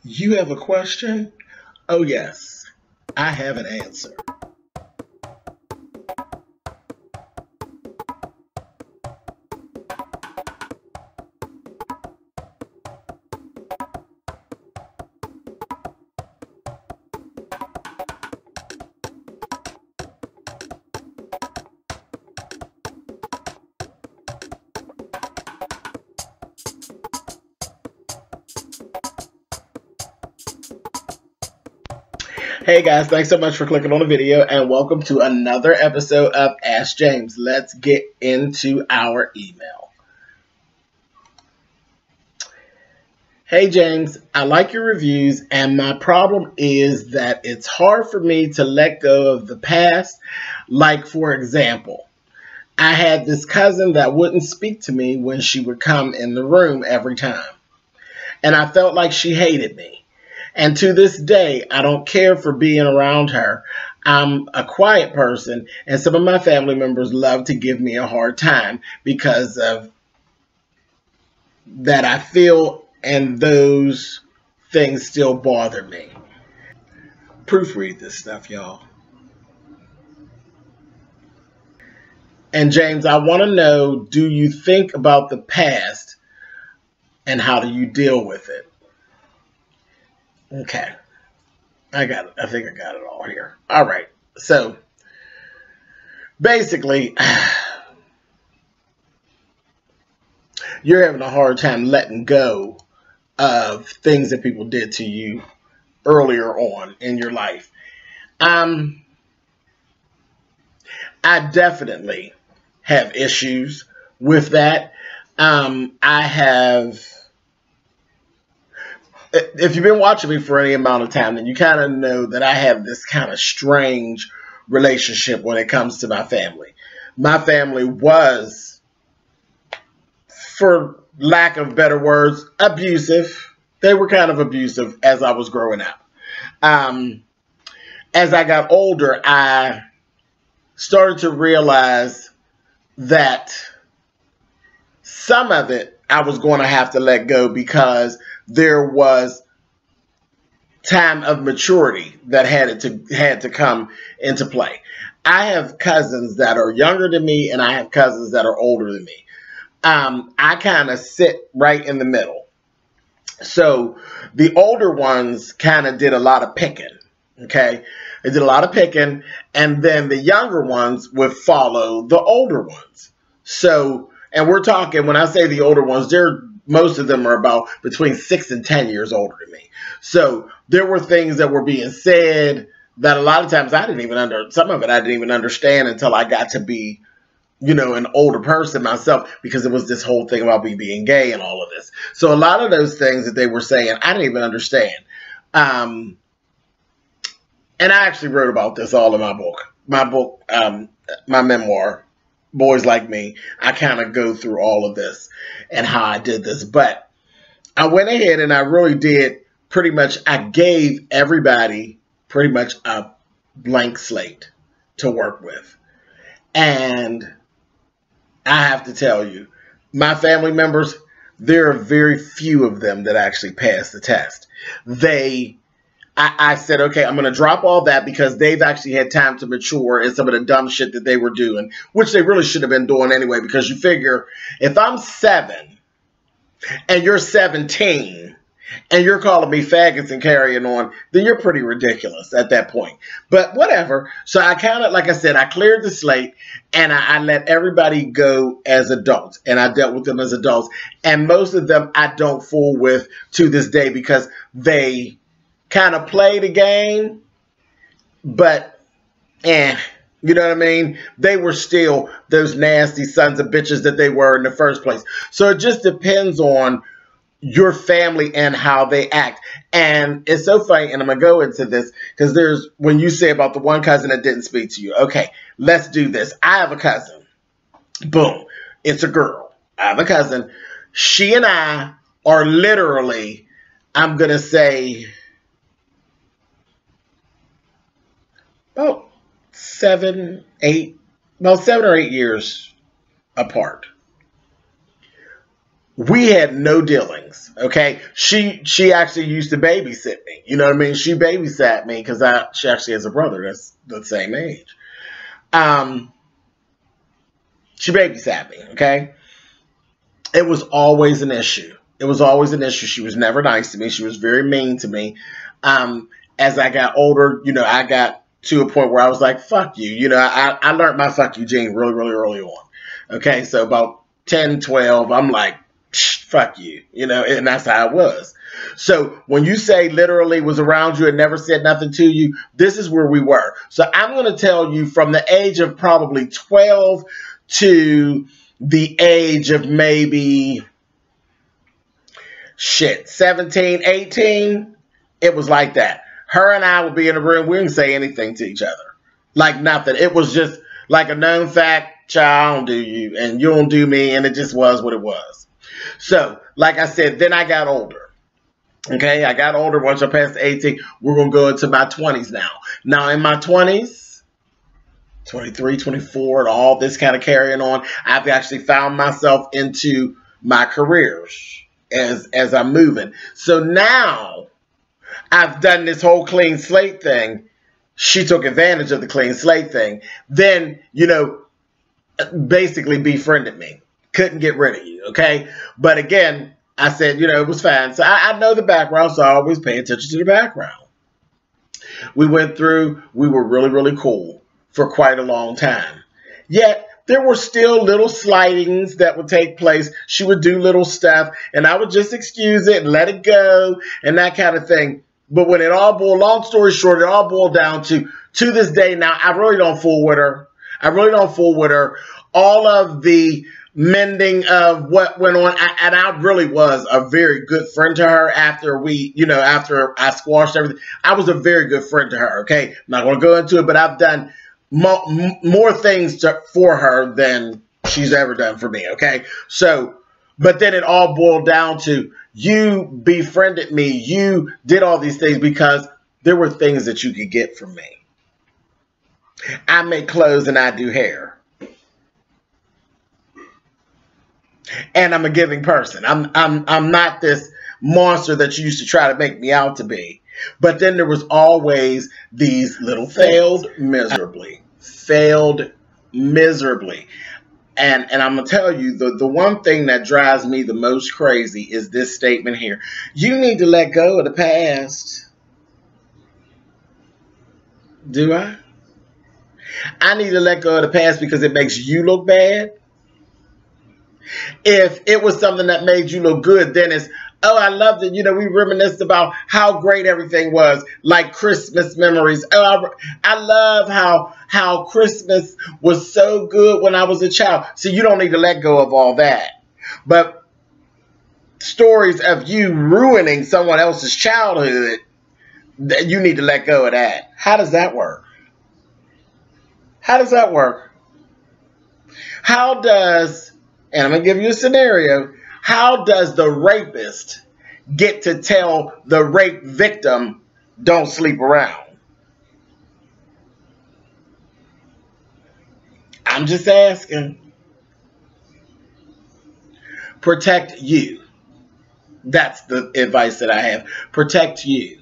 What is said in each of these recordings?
You have a question? Oh, yes, I have an answer. Hey guys, thanks so much for clicking on the video and welcome to another episode of Ask James. Let's get into our email. Hey James, I like your reviews and my problem is that it's hard for me to let go of the past. Like for example, I had this cousin that wouldn't speak to me when she would come in the room every time. And I felt like she hated me. And to this day, I don't care for being around her. I'm a quiet person, and some of my family members love to give me a hard time because of that I feel, and those things still bother me. Proofread this stuff, y'all. And James, I want to know, do you think about the past and how do you deal with it? Okay. I got it. I think I got it all here. All right. So basically, you're having a hard time letting go of things that people did to you earlier on in your life. I definitely have issues with that. I have... If you've been watching me for any amount of time, then you kind of know that I have this kind of strange relationship when it comes to my family. My family was, for lack of better words, abusive. They were kind of abusive as I was growing up. As I got older, I started to realize that some of it I was going to have to let go because there was time of maturity that had to come into play. I have cousins that are younger than me, and I have cousins that are older than me. I kind of sit right in the middle. So the older ones kind of did a lot of picking. Okay, they did a lot of picking, and then the younger ones would follow the older ones. So, and we're talking, when I say the older ones, most of them are about between 6 and 10 years older than me. So there were things that were being said that a lot of times some of it I didn't even understand until I got to be, an older person myself, because it was this whole thing about me being gay and all of this. So a lot of those things that they were saying, I didn't even understand. And I actually wrote about this all in my book. My memoir, Boys Like Me. I kind of go through all of this and how I did this. But I went ahead and I really did I gave everybody pretty much a blank slate to work with. And I have to tell you, my family members, there are very few of them that actually passed the test. I said, okay, I'm going to drop all that because they've actually had time to mature in some of the dumb shit that they were doing, which they really should have been doing anyway, because you figure if I'm 7 and you're 17 and you're calling me faggots and carrying on, then you're pretty ridiculous at that point. But whatever. So I kind of, like I said, I cleared the slate and I let everybody go as adults, and I dealt with them as adults. And most of them I don't fool with to this day because they kind of play the game, but you know what I mean? They were still those nasty sons of bitches that they were in the first place. So it just depends on your family and how they act. And it's so funny, and I'm going to go into this, because when you say about the one cousin that didn't speak to you, okay, let's do this. I have a cousin. Boom. It's a girl. I have a cousin. She and I are literally, I'm going to say, about 7 or 8 years apart. we had no dealings, okay? She actually used to babysit me. You know what I mean? She babysat me because she actually has a brother that's the same age. She babysat me, okay? It was always an issue. It was always an issue. She was never nice to me. She was very mean to me. As I got older, you know, I got to a point where I was like, fuck you. You know, I learned my fuck you gene really, really early on. Okay, so about 10, 12, I'm like, fuck you. You know, and that's how it was. So when you say literally was around you and never said nothing to you, this is where we were. So I'm going to tell you from the age of probably 12 to the age of maybe, 17, 18, it was like that. Her and I would be in a room, we didn't say anything to each other. Like nothing. It was just like a known fact, child, I don't do you, and you don't do me, and it just was what it was. So, like I said, then I got older. Okay, I got older once I passed 18. We're going to go into my 20s now. Now, in my 20s, 23, 24, and all this kind of carrying on, I've actually found myself into my careers as I'm moving. So now I've done this whole clean slate thing. She took advantage of the clean slate thing. Then, you know, basically befriended me. Couldn't get rid of you, okay? But again, I said, you know, it was fine. So I know the background, so I always pay attention to the background. We went through, we were really, really cool for quite a long time. Yet, there were still little slightings that would take place. She would do little stuff, and I would just excuse it and let it go and that kind of thing. But when it all boiled, long story short, it all boiled down to this day now, I really don't fool with her. I really don't fool with her. All of the mending of what went on, and I really was a very good friend to her after we, you know, after I squashed everything. I was a very good friend to her, okay? I'm not going to go into it, but I've done more things for her than she's ever done for me, okay? So, but then it all boiled down to you befriended me. You did all these things because there were things that you could get from me. I make clothes and I do hair. And I'm a giving person. I'm not this monster that you used to try to make me out to be. But then there was always these little failed miserably. Failed miserably. And I'm going to tell you, the one thing that drives me the most crazy is this statement here. You need to let go of the past. Do I? I need to let go of the past because it makes you look bad. If it was something that made you look good, then it's, oh, I loved it. You know, we reminisced about how great everything was, like Christmas memories. Oh, I love how Christmas was so good when I was a child. So you don't need to let go of all that. But stories of you ruining someone else's childhood, you need to let go of that. How does that work? How does that work? How does, and I'm going to give you a scenario, how does the rapist get to tell the rape victim, don't sleep around? I'm just asking. Protect you. That's the advice that I have. Protect you.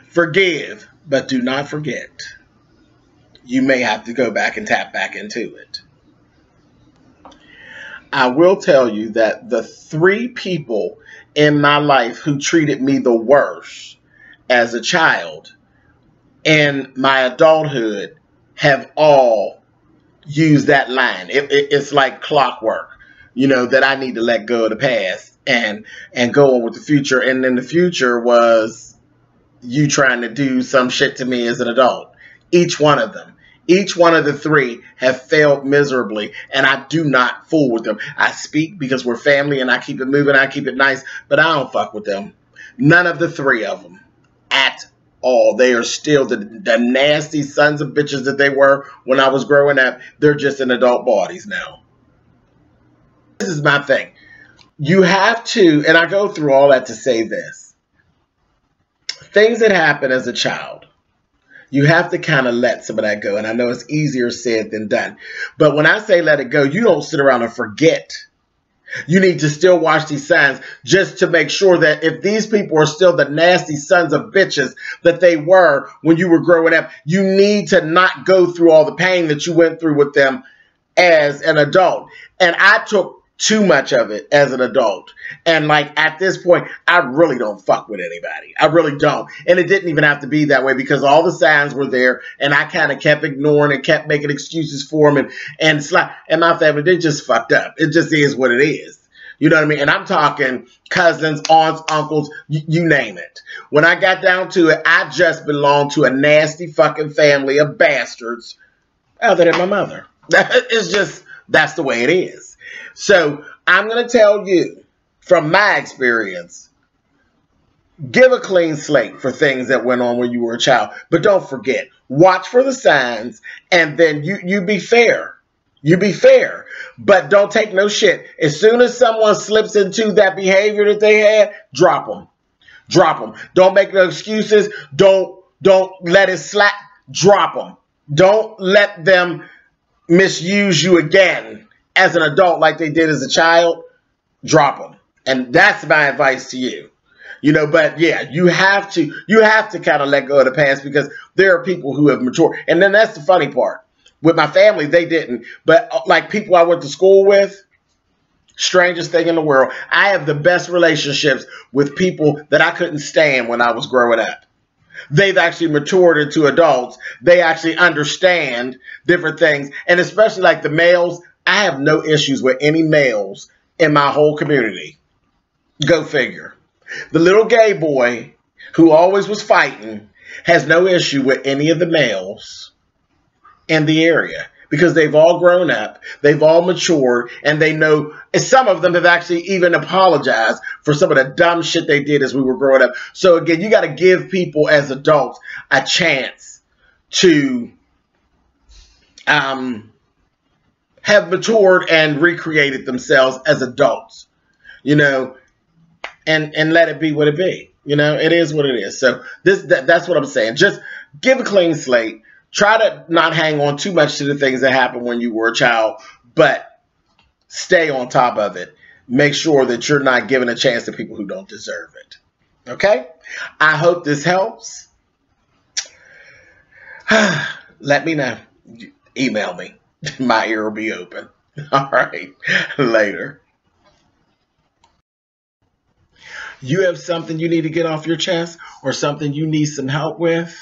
Forgive, but do not forget. You may have to go back and tap back into it. I will tell you that the 3 people in my life who treated me the worst as a child in my adulthood have all used that line. It's like clockwork, you know, that I need to let go of the past and go on with the future. And then the future was you trying to do some shit to me as an adult. Each one of them. Each one of the 3 have failed miserably, and I do not fool with them. I speak because we're family, and I keep it moving, I keep it nice, but I don't fuck with them. None of the 3 of them at all. They are still the nasty sons of bitches that they were when I was growing up. They're just in adult bodies now. This is my thing. You have to, and I go through all that to say this. Things that happen as a child, You have to kind of let some of that go. And I know it's easier said than done. But when I say let it go, you don't sit around and forget. You need to still watch these signs just to make sure that if these people are still the nasty sons of bitches that they were when you were growing up, you need to not go through all the pain that you went through with them as an adult. And I took too much of it as an adult. And like at this point, I really don't fuck with anybody. I really don't. And it didn't even have to be that way because all the signs were there and I kind of kept ignoring and kept making excuses for them. And my family, they just fucked up. It just is what it is. You know what I mean? And I'm talking cousins, aunts, uncles, you name it. When I got down to it, I just belonged to a nasty fucking family of bastards other than my mother. It's just, that's the way it is. So I'm going to tell you from my experience, give a clean slate for things that went on when you were a child. But don't forget, watch for the signs and then you be fair. You be fair, but don't take no shit. As soon as someone slips into that behavior that they had, drop them. Drop them. Don't make no excuses. Don't let it slap. Drop them. Don't let them misuse you again as an adult like they did as a child. Drop them. And that's my advice to you. You know, but yeah, you have to kind of let go of the past because there are people who have matured. And then that's the funny part. With my family, they didn't. But like people I went to school with, strangest thing in the world, I have the best relationships with people that I couldn't stand when I was growing up. They've actually matured into adults. They actually understand different things. And especially like the males, I have no issues with any males in my whole community. Go figure. The little gay boy who always was fighting has no issue with any of the males in the area because they've all grown up, they've all matured, and they know, and some of them have actually even apologized for some of the dumb shit they did as we were growing up. So again, you got to give people as adults a chance to have matured and recreated themselves as adults, you know, and let it be what it be. You know, it is what it is. So that's what I'm saying. Just give a clean slate. Try to not hang on too much to the things that happened when you were a child, but stay on top of it. Make sure that you're not giving a chance to people who don't deserve it. Okay? I hope this helps. Let me know. Email me. My ear will be open. All right. Later. You have something you need to get off your chest or something you need some help with?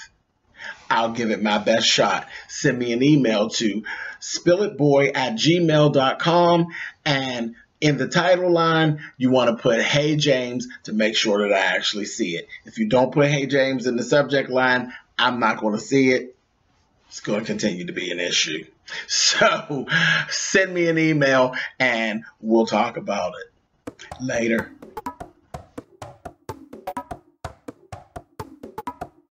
I'll give it my best shot. Send me an email to spillitboy@gmail.com, and in the title line, you want to put Hey James to make sure that I actually see it. If you don't put Hey James in the subject line, I'm not going to see it. It's going to continue to be an issue. So send me an email and we'll talk about it. Later.